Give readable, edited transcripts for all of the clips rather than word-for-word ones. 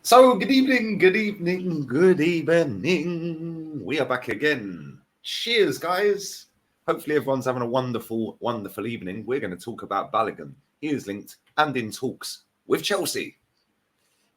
So, good evening, good evening, good evening. We are back again. Cheers, guys. Hopefully, everyone's having a wonderful, wonderful evening. We're going to talk about Balogun. He is linked and in talks with Chelsea.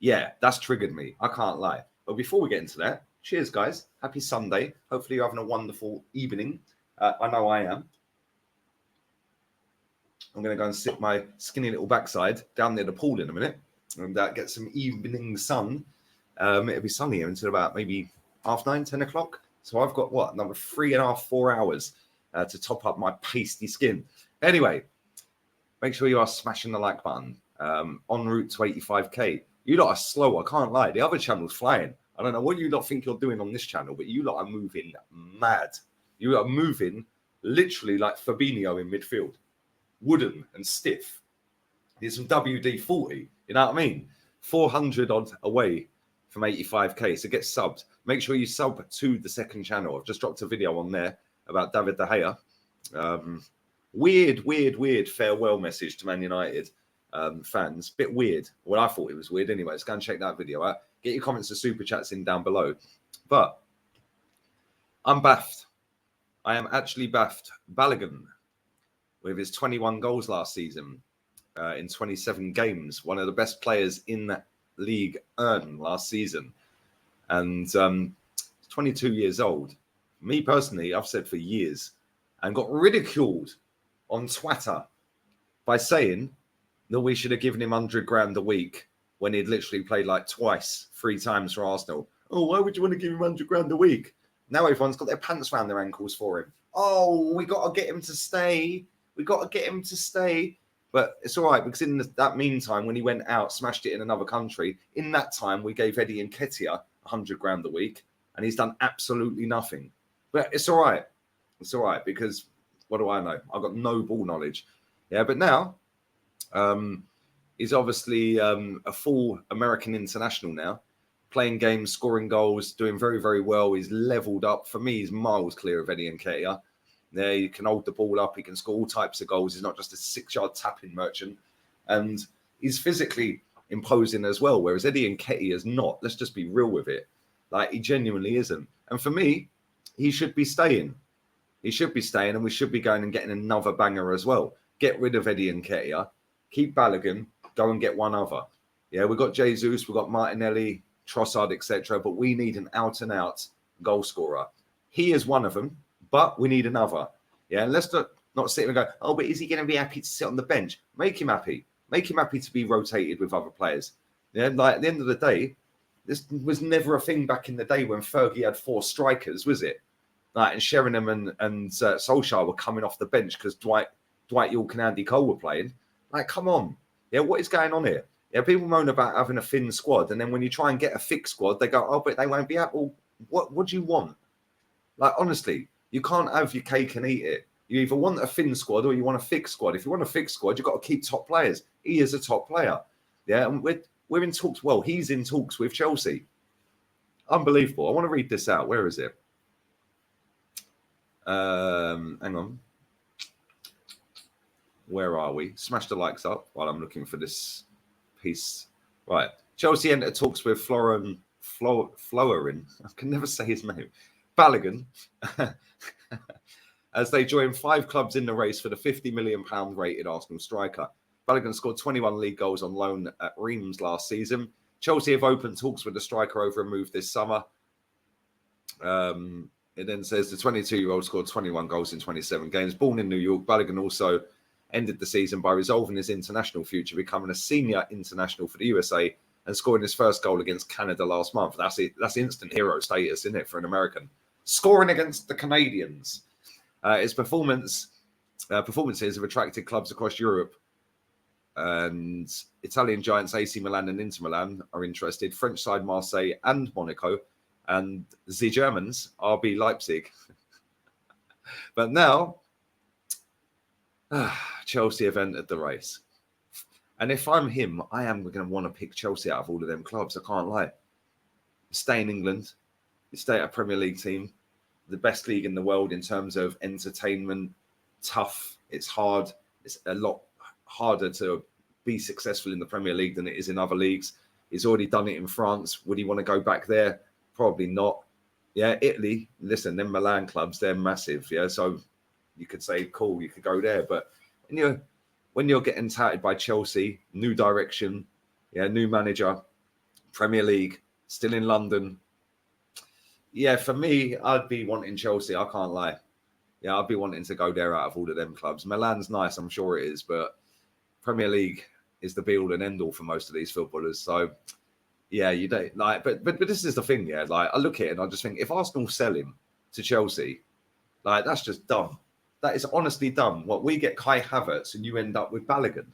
Yeah, that's triggered me. I can't lie. But before we get into that, cheers, guys. Happy Sunday. Hopefully, you're having a wonderful evening. I know I am. I'm going to go and sit my skinny little backside down near the pool in a minute and get some evening sun. It'll be sunny here until about maybe 9:30, 10 o'clock. So I've got another 3.5, 4 hours to top up my pasty skin. Anyway, make sure you are smashing the like button. En route to 85k. You lot are slow, I can't lie. The other channel's flying. I don't know what you lot think you're doing on this channel, but you lot are moving mad. You are moving literally like Fabinho in midfield. Wooden and stiff. There's some WD-40, you know what I mean? 400 odd away from 85k, so get subbed. Make sure you sub to the second channel. I've just dropped a video on there about David De Gea. Weird farewell message to Man United fans. Bit weird. Well, I thought it was weird anyway. Let's go and check that video out. Get your comments and super chats in down below. But I'm baffed. I am actually baffed. Balogun, with his 21 goals last season in 27 games, one of the best players in the league earned last season. And 22 years old. Me personally, I've said for years and got ridiculed on Twitter by saying that we should have given him 100 grand a week when he'd literally played like twice, 3 times for Arsenal. Oh, why would you want to give him 100 grand a week? Now everyone's got their pants around their ankles for him. Oh, we got to get him to stay. We got to get him to stay. But it's all right, because in that meantime, when he went out, smashed it in another country, in that time, we gave Eddie Nketiah 100 grand a week, and he's done absolutely nothing. But it's all right. It's all right, because what do I know? I've got no ball knowledge. Yeah, but now he's obviously a full American international now, playing games, scoring goals, doing very, very well. He's leveled up. For me, he's miles clear of Eddie Nketiah. There, he can hold the ball up. He can score all types of goals. He's not just a 6-yard tapping merchant. And he's physically imposing as well, whereas Eddie Nketiah is not. Let's just be real with it. Like, he genuinely isn't. And for me, he should be staying. He should be staying, and we should be going and getting another banger as well. Get rid of Eddie Nketiah. Keep Balogun. Go and get one other. Yeah, we've got Jesus. We've got Martinelli, Trossard, etc. But we need an out-and-out goal scorer. He is one of them. But we need another. Yeah, and let's not sit and go, oh, but is he going to be happy to sit on the bench? Make him happy. Make him happy to be rotated with other players. Yeah, like at the end of the day, this was never a thing back in the day when Fergie had 4 strikers, was it? Like, and Sheringham and Solskjaer were coming off the bench because Dwight York and Andy Cole were playing. Like, come on. Yeah, what is going on here? Yeah, people moan about having a thin squad, and then when you try and get a thick squad, they go, oh, but they won't be able. What do you want? Like, honestly, you can't have your cake and eat it. You either want a thin squad or you want a thick squad. If you want a thick squad, you've got to keep top players. He is a top player. Yeah, and we're in talks. Well, he's in talks with Chelsea. Unbelievable. I want to read this out. Where is it? Hang on. Where are we? Smash the likes up while I'm looking for this piece. Right. Chelsea entered talks with Florin. I can never say his name. Balogun. As they join 5 clubs in the race for the £50 million rated Arsenal striker. Balogun scored 21 league goals on loan at Reims last season. Chelsea have opened talks with the striker over a move this summer. It then says the 22-year-old scored 21 goals in 27 games. Born in New York, Balogun also ended the season by resolving his international future, becoming a senior international for the USA and scoring his first goal against Canada last month. That's it. That's instant hero status, isn't it, for an American? Scoring against the Canadians. His performances have attracted clubs across Europe, and Italian giants AC Milan and Inter Milan are interested. French side Marseille and Monaco, and the Germans RB Leipzig. But now, Chelsea have entered the race. And if I'm him, I am going to want to pick Chelsea out of all of them clubs. I can't lie. Stay in England. You stay at a Premier League team. The best league in the world in terms of entertainment. Tough. It's hard. It's a lot harder to be successful in the Premier League than it is in other leagues. He's already done it in France. Would he want to go back there? Probably not. Yeah, Italy, listen, them Milan clubs, they're massive. Yeah, so you could say, cool, you could go there. But when you're getting touted by Chelsea, new direction, yeah, new manager, Premier League, still in London. Yeah, for me, I'd be wanting Chelsea. I can't lie. Yeah, I'd be wanting to go there out of all of them clubs. Milan's nice, I'm sure it is, but Premier League is the be all and end all for most of these footballers. So yeah, you don't like, but this is the thing, yeah. Like I look at it and I just think if Arsenal sell him to Chelsea, like that's just dumb. That is honestly dumb. What we get Kai Havertz and you end up with Balogun.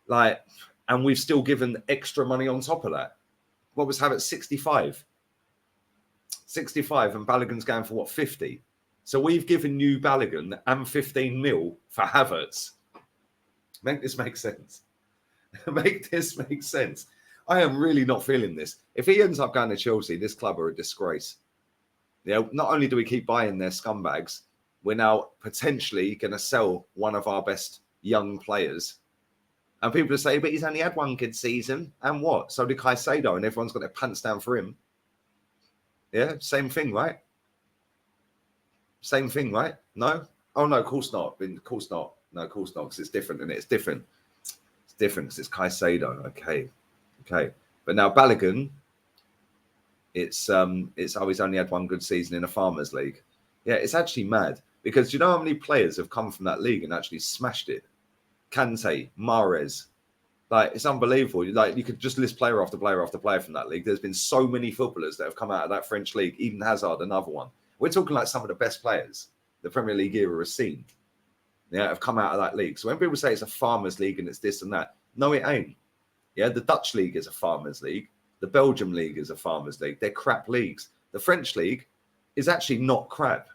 Like, and we've still given extra money on top of that. What was Havertz 65? 65 and Balogun's going for what 50? So we've given you Balogun and 15 mil for Havertz. Make this make sense. Make this make sense. I am really not feeling this. If he ends up going to Chelsea, this club are a disgrace. Yeah, not only do we keep buying their scumbags, we're now potentially going to sell one of our best young players. And people say, but he's only had one good season. And what? So did Caicedo, and everyone's got their pants down for him. Yeah, same thing, right? Same thing, right? No? Oh, no, of course not. Of course not. No, of course not, because it's different, and it's different. It's different because it's Caicedo. Okay. But now Balogun, it's he's only had one good season in a Farmers League. Yeah, it's actually mad because do you know how many players have come from that league and actually smashed it? Kante, Mahrez, like it's unbelievable. Like you could just list player after player after player from that league. There's been so many footballers that have come out of that French league. Even Hazard, another one. We're talking like some of the best players the Premier League era has seen. Yeah, have come out of that league. So when people say it's a Farmers League and it's this and that, no, it ain't. Yeah, the Dutch league is a Farmers League. The Belgium league is a Farmers League. They're crap leagues. The French league is actually not crap.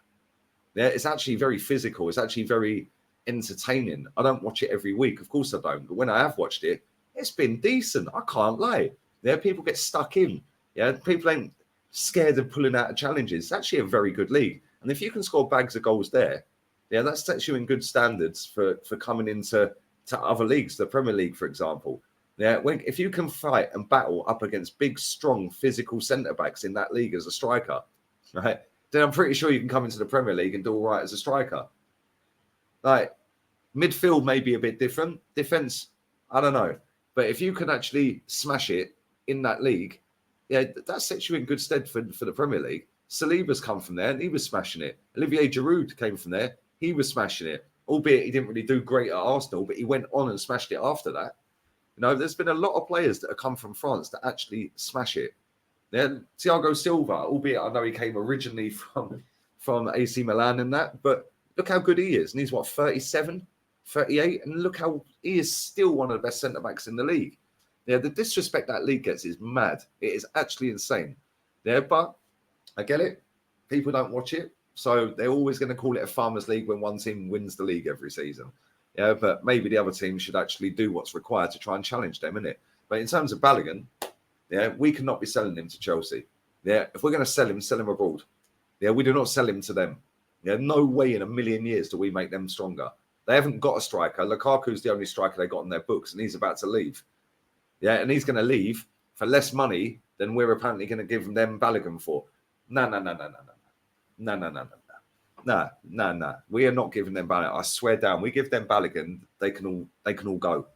Yeah, it's actually very physical. It's actually very entertaining. I don't watch it every week. Of course I don't. But when I have watched it, it's been decent. I can't lie. Yeah, people get stuck in. Yeah, people ain't scared of pulling out of challenges. It's actually a very good league. And if you can score bags of goals there, yeah, that sets you in good standards for coming into other leagues, the Premier League, for example. Yeah, if you can fight and battle up against big, strong, physical centre-backs in that league as a striker, right, then I'm pretty sure you can come into the Premier League and do all right as a striker. Like, midfield may be a bit different. Defence, I don't know. But if you can actually smash it in that league, yeah, that sets you in good stead for the Premier League. Saliba's come from there and he was smashing it. Olivier Giroud came from there. He was smashing it. Albeit he didn't really do great at Arsenal, but he went on and smashed it after that. You know, there's been a lot of players that have come from France that actually smash it. Then Thiago Silva, albeit I know he came originally from AC Milan and that, but look how good he is. And he's what, 37, 38? And look how he is still one of the best centre-backs in the league. Yeah, the disrespect that league gets is mad. It is actually insane. Yeah, but I get it. People don't watch it. So they're always going to call it a Farmers League when one team wins the league every season. Yeah, but maybe the other team should actually do what's required to try and challenge them, innit? But in terms of Balogun, yeah, we cannot be selling him to Chelsea. Yeah, if we're going to sell him abroad. Yeah, we do not sell him to them. Yeah, no way in a million years do we make them stronger. They haven't got a striker. Lukaku's the only striker they got in their books, and he's about to leave. Yeah, and he's going to leave for less money than we're apparently going to give them Balogun for. No. We are not giving them Balogun. I swear down. We give them Balogun, they can all go.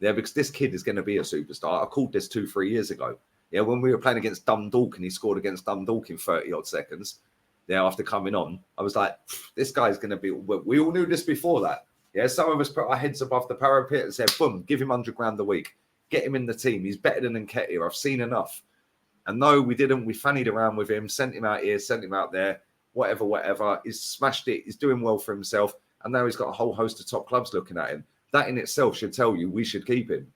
Yeah, because this kid is going to be a superstar. I called this 2-3 years ago. Yeah, when we were playing against Dundalk and he scored against Dundalk in 30 odd seconds. Yeah, after coming on, I was like, this guy's going to be. We all knew this before that. Yeah, some of us put our heads above the parapet and said, boom, give him £100 a week. Get him in the team. He's better than Nketiah. I've seen enough. And no, we didn't. We fannied around with him, sent him out here, sent him out there, whatever. He's smashed it. He's doing well for himself. And now he's got a whole host of top clubs looking at him. That in itself should tell you we should keep him.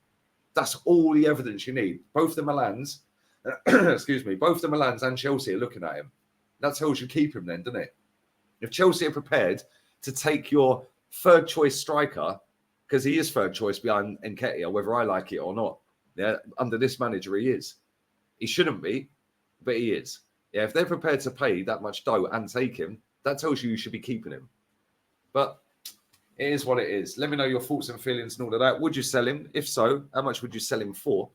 That's all the evidence you need. Both the Milans, both the Milans and Chelsea are looking at him. That tells you keep him then, doesn't it? If Chelsea are prepared to take your third choice striker, because he is third choice behind Nketiah, whether I like it or not, yeah, under this manager he is. He shouldn't be, but he is. Yeah, if they're prepared to pay that much dough and take him, that tells you should be keeping him. But it is what it is. Let me know your thoughts and feelings and all of that. Would you sell him? If so, how much would you sell him for?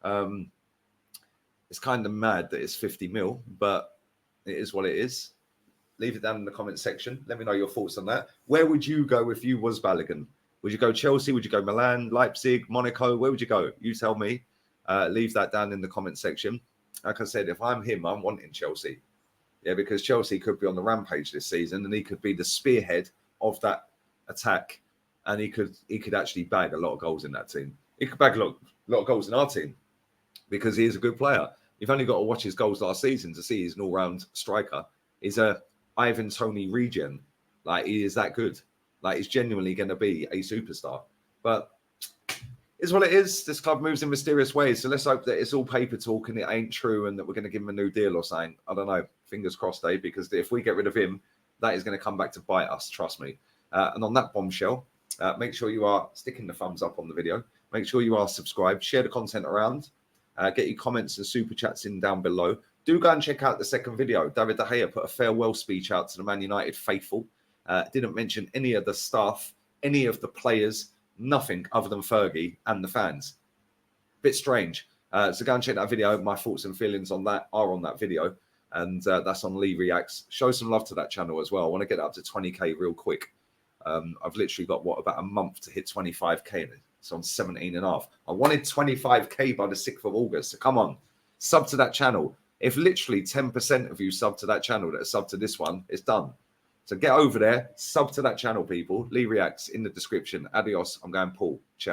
It's kind of mad that it's 50 mil, but it is what it is. Leave it down in the comment section. Let me know your thoughts on that. Where would you go if you was Balogun? Would you go Chelsea? Would you go Milan, Leipzig, Monaco? Where would you go? You tell me. Leave that down in the comment section. Like I said, if I'm him, I'm wanting Chelsea. Yeah, because Chelsea could be on the rampage this season, and he could be the spearhead of that attack, and he could actually bag a lot of goals in that team. He could bag a lot of goals in our team because he is a good player. You've only got to watch his goals last season to see he's an all-round striker. He's a Ivan Toney regen. Like, he is that good. Like, he's genuinely going to be a superstar. But it's what it is. This club moves in mysterious ways. So let's hope that it's all paper talk and it ain't true and that we're going to give him a new deal or something. I don't know. Fingers crossed, eh? Because if we get rid of him, that is going to come back to bite us. Trust me. And on that bombshell, make sure you are sticking the thumbs up on the video. Make sure you are subscribed. Share the content around. Get your comments and super chats in down below. Do go and check out the second video. David De Gea put a farewell speech out to the Man United faithful. Didn't mention any of the staff, any of the players, nothing other than Fergie and the fans. Bit strange. So go and check that video. My thoughts and feelings on that are on that video. And that's on Lee Reacts. Show some love to that channel as well. I want to get up to 20k real quick. I've literally got, about a month to hit 25k. It's on 17 and a half. I wanted 25k by the 6th of August. So come on, sub to that channel. If literally 10% of you sub to that channel that are sub to this one, it's done. So get over there, sub to that channel, people. Lee Reacts in the description. Adios. I'm going Paul. Ciao.